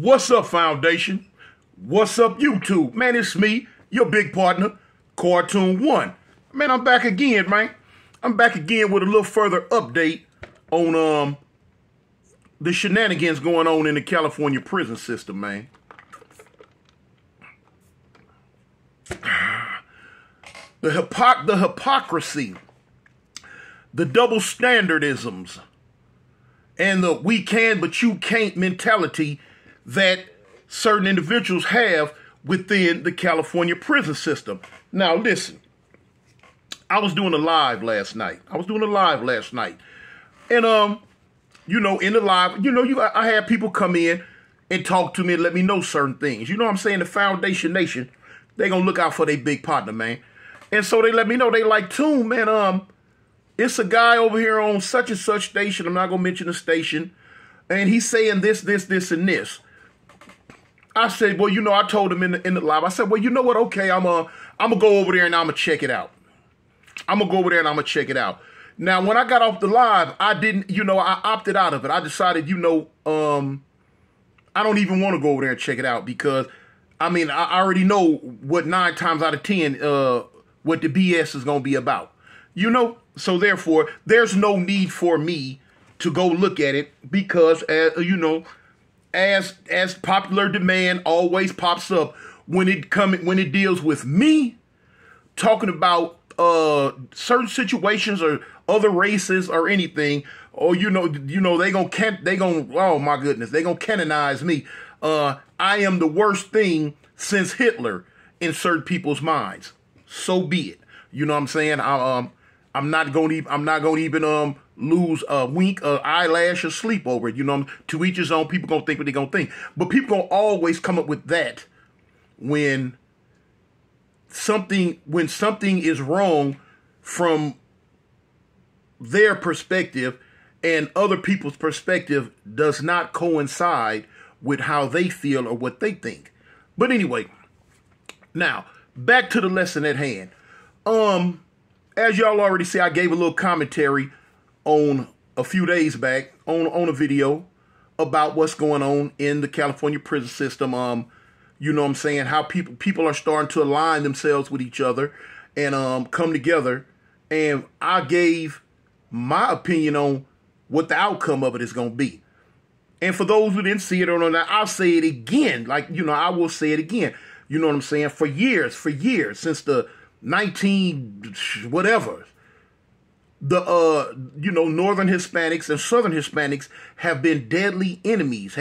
What's up, Foundation? What's up, YouTube? Man, it's me, your big partner, Cartoon One. Man, I'm back again, man. I'm back again with a little further update on the shenanigans going on in the California prison system, man. The hypocrisy, the double standardisms, and the we can but you can't mentality that certain individuals have within the California prison system. Now, listen, I was doing a live last night. And, you know, in the live, you know, I had people come in and talk to me and let me know certain things. You know what I'm saying? The Foundation Nation, they gonna look out for their big partner, man. And so they let me know, they like, Toon, man, it's a guy over here on such and such station. I'm not gonna mention the station. And he's saying this, and this. I said, well, you know, I told him in the live, I said, well, you know what? Okay, I'm gonna go over there and I'm gonna check it out. Now, when I got off the live, I didn't, you know, I opted out of it. I decided, you know, I don't even want to go over there and check it out because, I mean, I already know what 9 times out of 10, what the BS is going to be about, you know? So therefore, there's no need for me to go look at it because, you know, as popular demand always pops up when it deals with me talking about certain situations or other races or anything, or they gonna oh my goodness, they gonna canonize me. I am the worst thing since Hitler in certain people's minds. So be it. You know what I'm saying? I'm not gonna even lose a wink, an eyelash, or sleep over it. You know, to each his own. People gonna think what they gonna think, but people gonna always come up with that when something is wrong from their perspective and other people's perspective does not coincide with how they feel or what they think. But anyway, now back to the lesson at hand. As y'all already see, I gave a little commentary on a few days back on a video about what's going on in the California prison system. You know what I'm saying? How people are starting to align themselves with each other and come together. And I gave my opinion on what the outcome of it is going to be. And for those who didn't see it or not, I'll say it again. Like, you know, I will say it again. You know what I'm saying? For years, since the 19 whatever, the Northern Hispanics and Southern Hispanics have been deadly enemies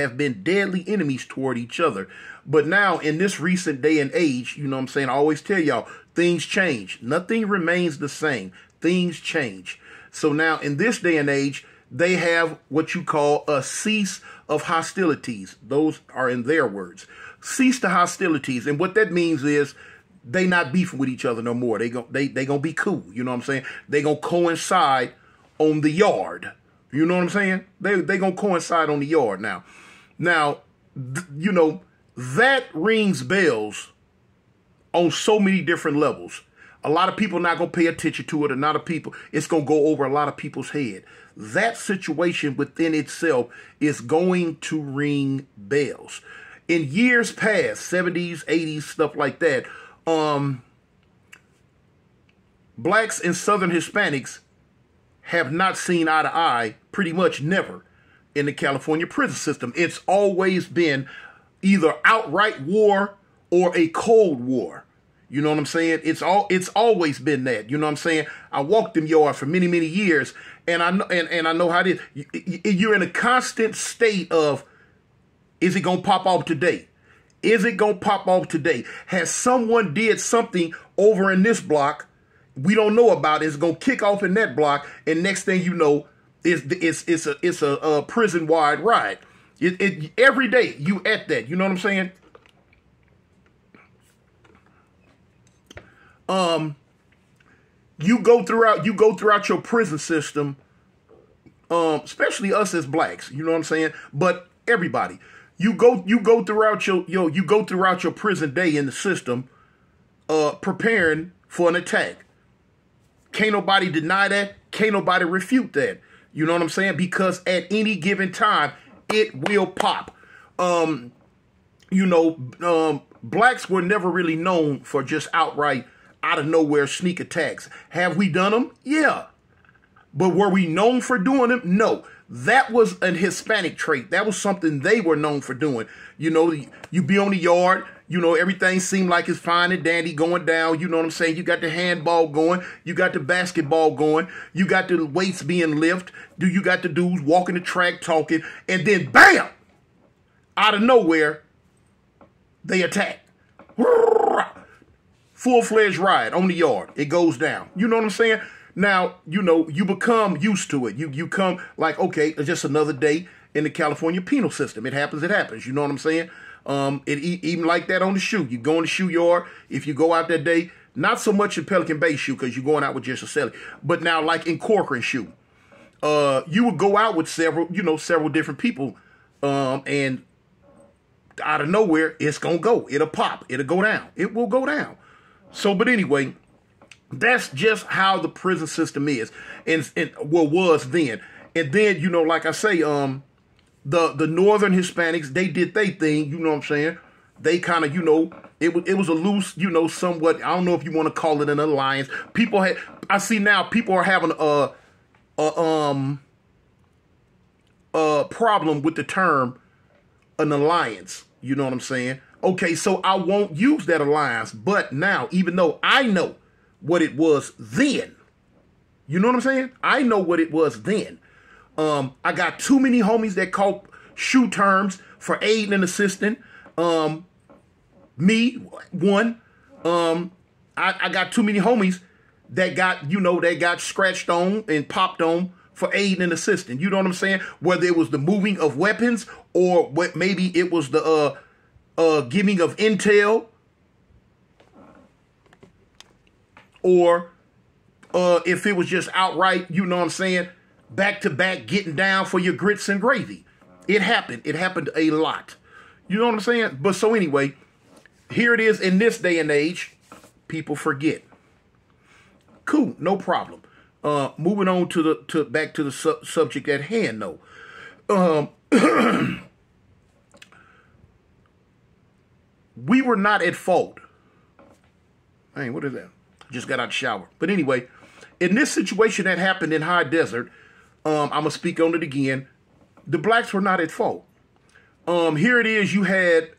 toward each other. But now in this recent day and age, you know what I'm saying, I always tell y'all, things change. Nothing remains the same. Things change. So now in this day and age, they have what you call a cease of hostilities. Those are in their words. Cease the hostilities. And what that means is they not beefing with each other no more. They gonna be cool. You know what I'm saying? They gonna coincide on the yard. You know what I'm saying? They gonna coincide on the yard now. Now, you know, that rings bells on so many different levels. A lot of people not gonna pay attention to it. A lot of people, it's gonna go over a lot of people's head. That situation within itself is going to ring bells. In years past, 70s, 80s, stuff like that, blacks and Southern Hispanics have not seen eye to eye, pretty much never, in the California prison system. It's always been either outright war or a cold war. You know what I'm saying? It's always been that. You know what I'm saying? I walked them yards for many, many years, and I know how it is. You're in a constant state of, is it gonna pop off today? Is it going to pop off today? Has someone did something over in this block we don't know about? It's going to kick off in that block, and next thing you know, it's a prison-wide riot. Every day you at that. You know what I'm saying? You go throughout your prison system, especially us as blacks. You know what I'm saying? But everybody. You go throughout your prison day in the system, preparing for an attack. Can't nobody deny that. Can't nobody refute that. You know what I'm saying? Because at any given time, it will pop. you know, blacks were never really known for just outright out of nowhere sneak attacks. Have we done them? Yeah. But were we known for doing them? No. That was a Hispanic trait. That was something they were known for doing. You know, you be on the yard, you know, everything seemed like it's fine and dandy going down. You know what I'm saying? You got the handball going. You got the basketball going. You got the weights being lifted. You got the dudes walking the track talking. And then, bam! Out of nowhere, they attack. Full-fledged riot on the yard. It goes down. You know what I'm saying? Now, you know, you become used to it. You come like, okay, it's just another day in the California penal system. It happens, it happens. You know what I'm saying? Even like that on the shoe. You go in the shoe yard. If you go out that day, not so much in Pelican Bay shoe because you're going out with just a celly. But now like in Corcoran shoe, you would go out with several different people. And out of nowhere, it's going to go. It'll pop. It'll go down. It will go down. So, but anyway, that's just how the prison system is, and was then. And then, you know, like I say, the northern Hispanics, they did their thing. You know what I'm saying? They kind of, you know, it was a loose, you know, somewhat. I don't know if you want to call it an alliance. I see now people are having a problem with the term an alliance. You know what I'm saying? Okay, so I won't use that alliance. But now, even though I know what it was then, you know what I'm saying? I know what it was then. I got too many homies that caught shoe terms for aiding and assisting. Me, one. I got too many homies that got, you know, they got scratched on and popped on for aiding and assisting. You know what I'm saying? Whether it was the moving of weapons or what, maybe it was the giving of intel, or if it was just outright, you know what I'm saying, back to back getting down for your grits and gravy. It happened. It happened a lot. You know what I'm saying? But so anyway, here it is in this day and age. People forget. Cool, no problem. Moving on back to the subject at hand, though. We were not at fault. Hey, what is that? Just got out of the shower. But anyway, in this situation that happened in High Desert, I'm going to speak on it again. The blacks were not at fault. Here it is. You had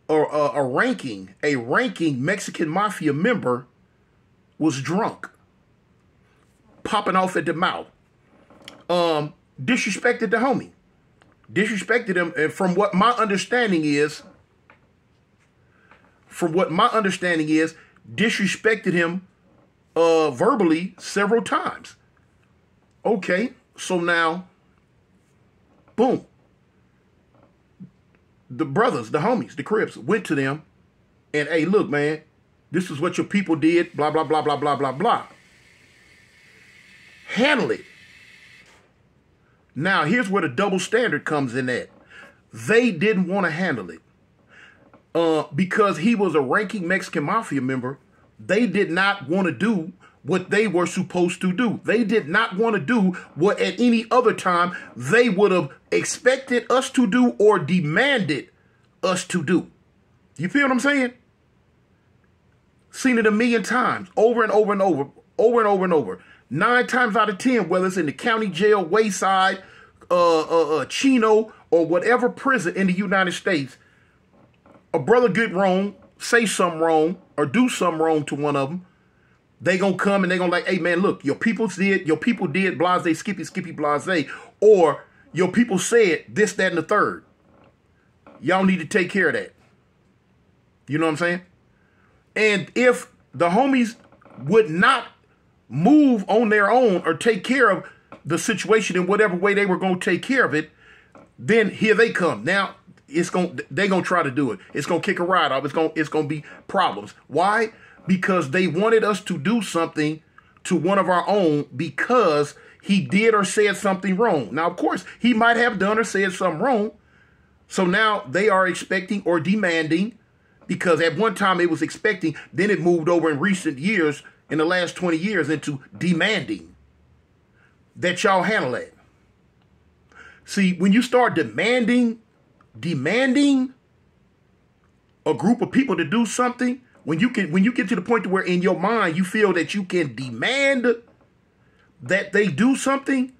a ranking Mexican mafia member was drunk, popping off at the mouth, disrespected the homie, disrespected him. And from what my understanding is, disrespected him verbally several times. Okay, so now, boom. The brothers, the homies, the Crips went to them and, hey, look, man, this is what your people did, blah, blah, blah, blah, blah, blah, blah. Handle it. Now, here's where the double standard comes in at. They didn't want to handle it. Because he was a ranking Mexican mafia member, they did not want to do what they were supposed to do. They did not want to do what at any other time they would have expected us to do or demanded us to do. You feel what I'm saying? Seen it a million times, over and over and over, over and over and over. 9 times out of 10, whether it's in the county jail, Wayside, Chino, or whatever prison in the United States, a brother get wrong, say something wrong, or do something wrong to one of them, they gonna come and they gonna like, hey man, look, your people did, blase, skippy, blase, or your people said this, that, and the third. Y'all need to take care of that. You know what I'm saying? And if the homies would not move on their own or take care of the situation in whatever way they were gonna take care of it, then here they come. Now, they're gonna try to do it. It's gonna kick a ride off. It's gonna be problems. Why? Because they wanted us to do something to one of our own because he did or said something wrong. Now, of course, he might have done or said something wrong. So now they are expecting or demanding, because at one time it was expecting, then it moved over in recent years, in the last 20 years, into demanding that y'all handle it. See, when you start demanding, a group of people to do something, when you get to the point to where in your mind you feel that you can demand that they do something,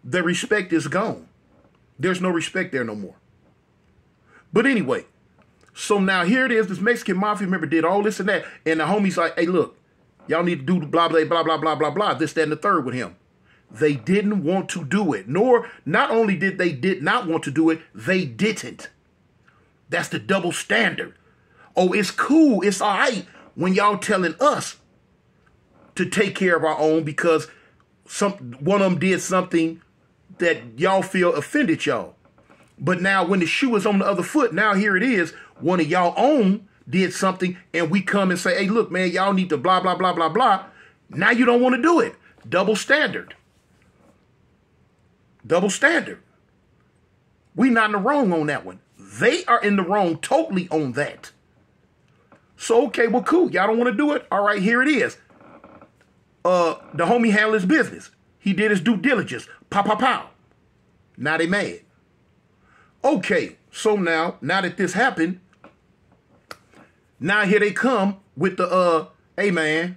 the respect is gone. There's no respect there no more. But anyway, so now here it is. This Mexican mafia member did all this and that. And the homie's like, hey, look, y'all need to do blah, blah, blah, blah, blah, blah, blah, this, that, and the third with him. They didn't want to do it. Not only did they not want to do it, they didn't. That's the double standard. Oh, it's cool. It's all right when y'all telling us to take care of our own because one of them did something that y'all feel offended y'all. But now when the shoe is on the other foot, now here it is. One of y'all own did something and we come and say, hey, look, man, y'all need to blah, blah, blah, blah, blah. Now you don't want to do it. Double standard. Double standard. We not in the wrong on that one. They are in the wrong totally on that. So, okay, well, cool. Y'all don't want to do it? All right, here it is. The homie handled his business. He did his due diligence. Pow, pow, pow. Now they mad. Okay, so now that this happened, now here they come with the, hey, man,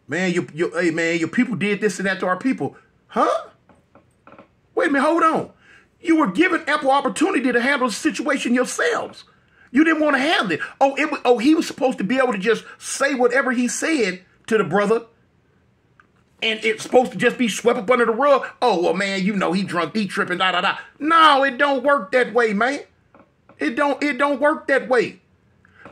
your people did this and that to our people. Huh? Wait a minute, hold on. You were given ample opportunity to handle the situation yourselves. You didn't want to handle it. He was supposed to be able to just say whatever he said to the brother. And it's supposed to just be swept up under the rug. Oh, well, man, he drunk, he tripping, da, da, da. No, it don't work that way, man. It don't work that way.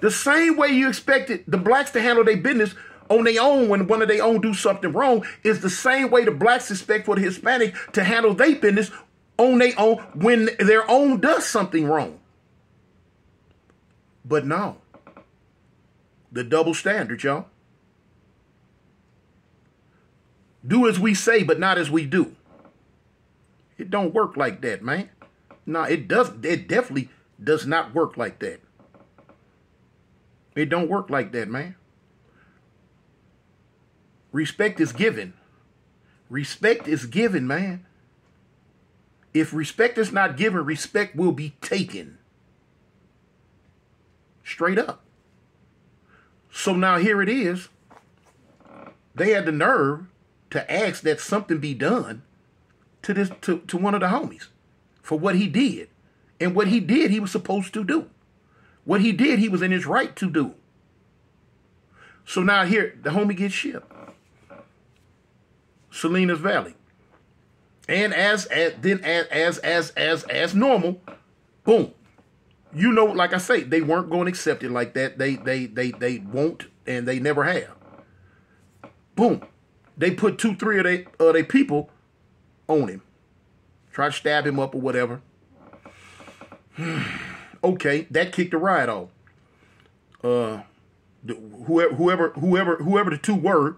The same way you expected the blacks to handle their business on their own when one of their own do something wrong is the same way the blacks expect for the Hispanic to handle their business on their own when their own does something wrong. But no. The double standard, y'all. Do as we say, but not as we do. It don't work like that, man. No, it definitely does not work like that. It don't work like that, man. Respect is given. Respect is given, man. If respect is not given, respect will be taken. Straight up. So now here it is. They had the nerve to ask that something be done to one of the homies for what he did. And what he did, he was supposed to do. What he did, he was in his right to do. So now here, the homie gets shipped. Salinas Valley. And as normal, boom. You know, like I say, they weren't going to accept it like that. They won't, and they never have. Boom. They put 2-3 of their people on him. Try to stab him up or whatever. Okay, that kicked the riot off. Whoever the two were,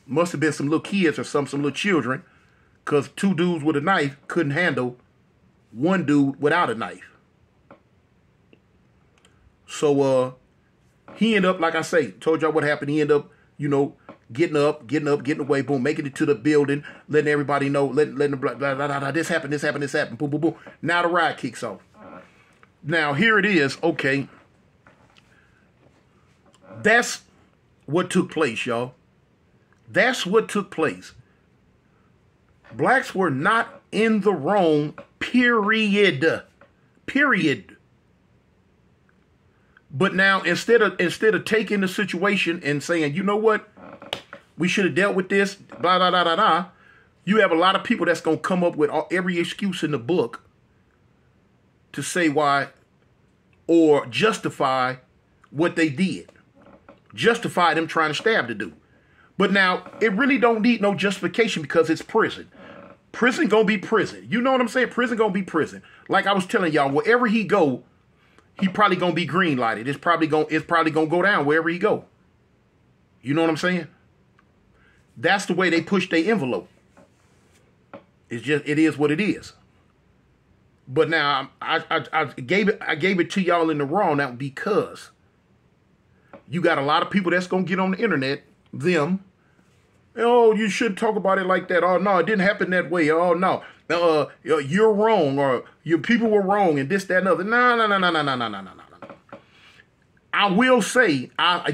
must have been some little kids or some little children, because 2 dudes with a knife couldn't handle 1 dude without a knife. So he ended up, like I say, told y'all what happened. He ended up, getting away, boom, making it to the building, letting everybody know, letting the blah, blah, blah, blah, this happened, boom, boom, boom. Now the riot kicks off. Now here it is, okay. That's what took place, y'all. That's what took place. Blacks were not in the wrong, period. Period. But now instead of taking the situation and saying, you know what, we should have dealt with this, blah, blah, blah, blah, blah, you have a lot of people that's going to come up with every excuse in the book to say why or justify what they did. Justify them trying to stab the dude. But now, it really don't need no justification because it's prison. Prison gonna be prison. You know what I'm saying? Prison gonna be prison. Like I was telling y'all, wherever he go, he probably gonna be green lighted. It's probably gonna go down wherever he go. You know what I'm saying? That's the way they push their envelope. It is what it is. But now I gave it to y'all in the raw now because you got a lot of people that's gonna get on the internet, them. Oh, you shouldn't talk about it like that. Oh no, it didn't happen that way. Oh no, you're wrong, or your people were wrong, and this, that, and other. No. I will say, I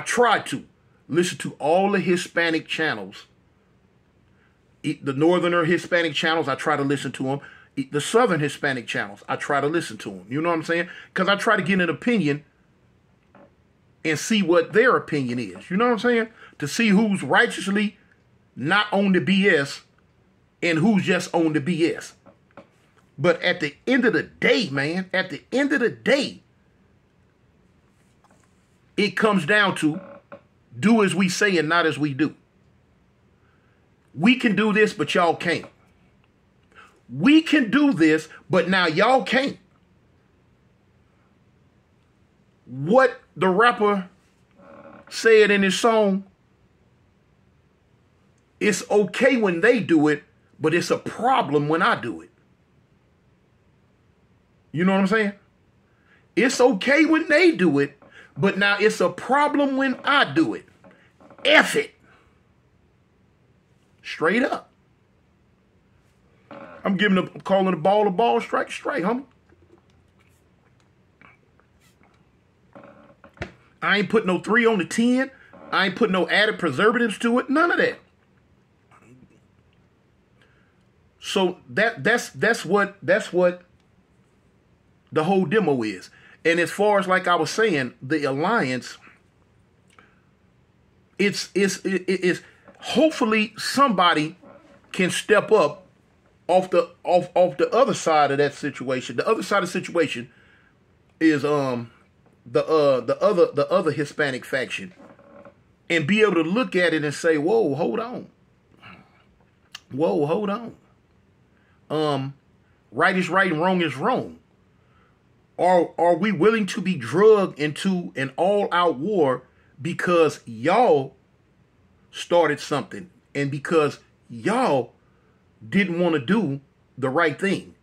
try to listen to all the Hispanic channels. The northerner Hispanic channels, I try to listen to them. The southern Hispanic channels, I try to listen to them. You know what I'm saying? Because I try to get an opinion and see what their opinion is. You know what I'm saying? To see who's righteously not on the BS and who's just on the BS. But at the end of the day, man, at the end of the day, it comes down to do as we say and not as we do. We can do this, but y'all can't. We can do this, but now y'all can't. What the rapper said in his song, it's okay when they do it, but it's a problem when I do it. You know what I'm saying? It's okay when they do it, but now it's a problem when I do it. F it. Straight up. I'm calling the ball a ball, strike straight, homie. I ain't put no 3 on the 10. I ain't put no added preservatives to it. None of that. So that's what the whole demo is. And as far as like I was saying, the alliance, it's hopefully somebody can step up off the other side of that situation. The other side of the situation is the other Hispanic faction, and be able to look at it and say, whoa, hold on. Right is right and wrong is wrong. Are we willing to be drugged into an all-out war because y'all started something and because y'all didn't want to do the right thing?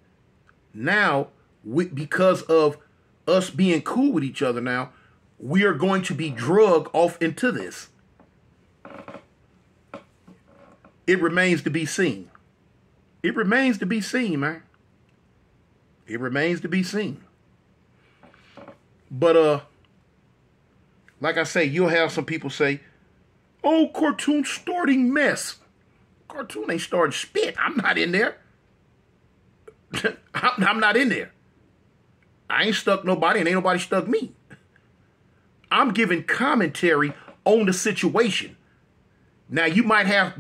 Now, because of us being cool with each other now, we are going to be drugged off into this. It remains to be seen. It remains to be seen, man. It remains to be seen. But, like I say, you'll have some people say, oh, Cartoon starting mess. Cartoon ain't starting spit. I'm not in there. I'm not in there. I ain't stuck nobody and ain't nobody stuck me. I'm giving commentary on the situation. Now, you might have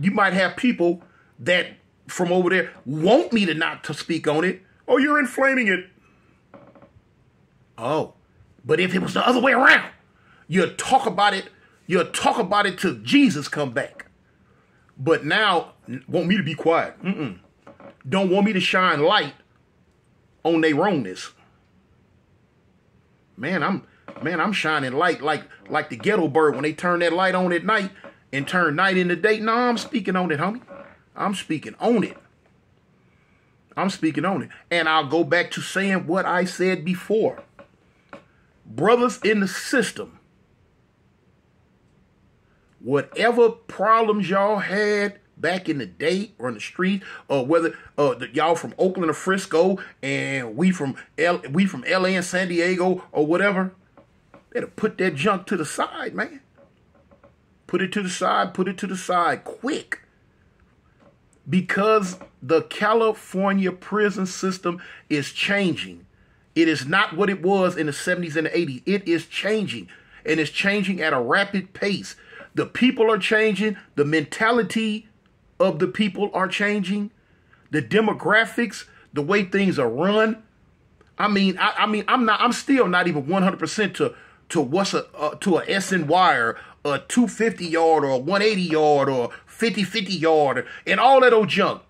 people that from over there want me to not to speak on it. Oh, you're inflaming it. Oh, but if it was the other way around, you'll talk about it till Jesus come back. But now, want me to be quiet. Don't want me to shine light on their wrongness. Man, I'm shining light like the ghetto bird when they turn that light on at night and turn night into day. No, I'm speaking on it, homie. I'm speaking on it. And I'll go back to saying what I said before. Brothers in the system, whatever problems y'all had back in the day or in the street, or whether y'all from Oakland or Frisco and we from LA and San Diego or whatever, better put that junk to the side, man. Put it to the side quick. Because the California prison system is changing. It is not what it was in the 70s and the 80s. It is changing, and it's changing at a rapid pace. The people are changing. The mentality of the people are changing. The demographics, the way things are run. I'm still not even 100% to what's to a SNY or a 250 yard or a 180 yard or 50-50 yard and all that old junk.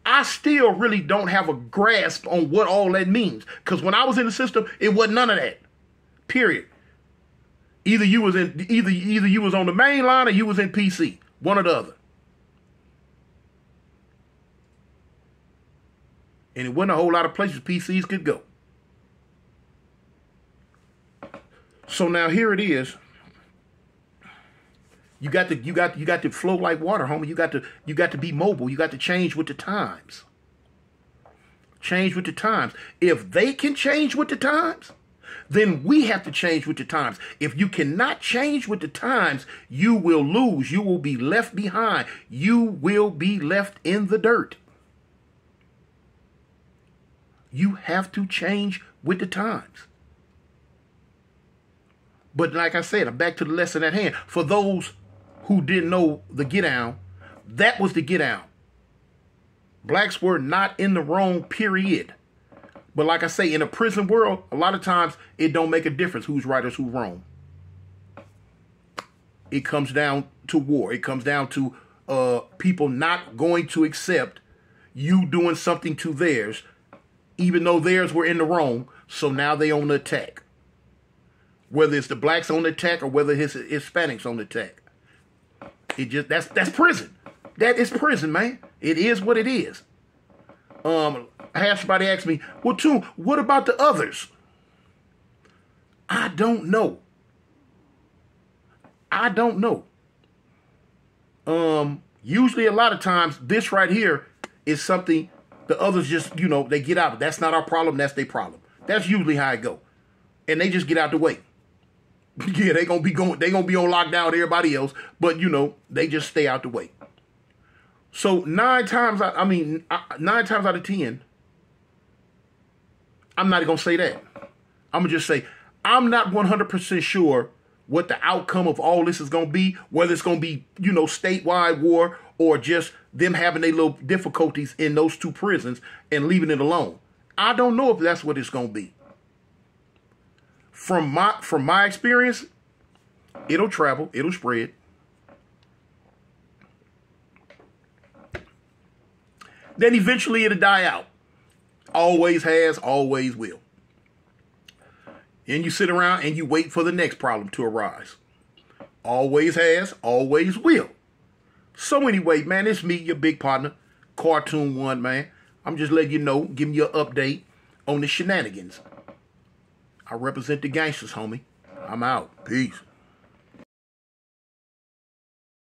I still really don't have a grasp on what all that means. Because when I was in the system, it wasn't none of that. Period. Either you was on the main line or you was in PC. One or the other. And it wasn't a whole lot of places PCs could go. So now here it is. You got to flow like water, homie. You got to be mobile. You got to change with the times. Change with the times. If they can change with the times, then we have to change with the times. If you cannot change with the times, you will lose. You will be left behind. You will be left in the dirt. You have to change with the times. But like I said, I'm back to the lesson at hand. For those who didn't know the get down, that was the get down. Blacks were not in the wrong, period. But like I say, in a prison world, a lot of times it don't make a difference who's right or who's wrong. It comes down to war. It comes down to people not going to accept you doing something to theirs, even though theirs were in the wrong. So now they on the attack. Whether it's the blacks on the attack or whether it's Hispanics on the attack. That's prison. That is prison, man. It is what it is. I had somebody ask me, well, Toon, what about the others? I don't know. Usually a lot of times this right here is something the others just, they get out. That's not our problem. That's their problem. That's usually how it go. And they just get out the way. Yeah, they gonna be on lockdown with everybody else, but they just stay out the way. So 9 times out of 10, I'm not gonna say that. I'm gonna just say I'm not 100% sure what the outcome of all this is gonna be. Whether it's gonna be statewide war or just them having their little difficulties in those 2 prisons and leaving it alone. I don't know if that's what it's gonna be. From my experience, it'll travel, it'll spread. Then eventually it'll die out. Always has, always will. And you sit around and you wait for the next problem to arise. Always has, always will. So anyway, man, it's me, your big partner, Cartoon One, man. I'm just letting you know, giving you an update on the shenanigans. I represent the gangsters, homie. I'm out. Peace.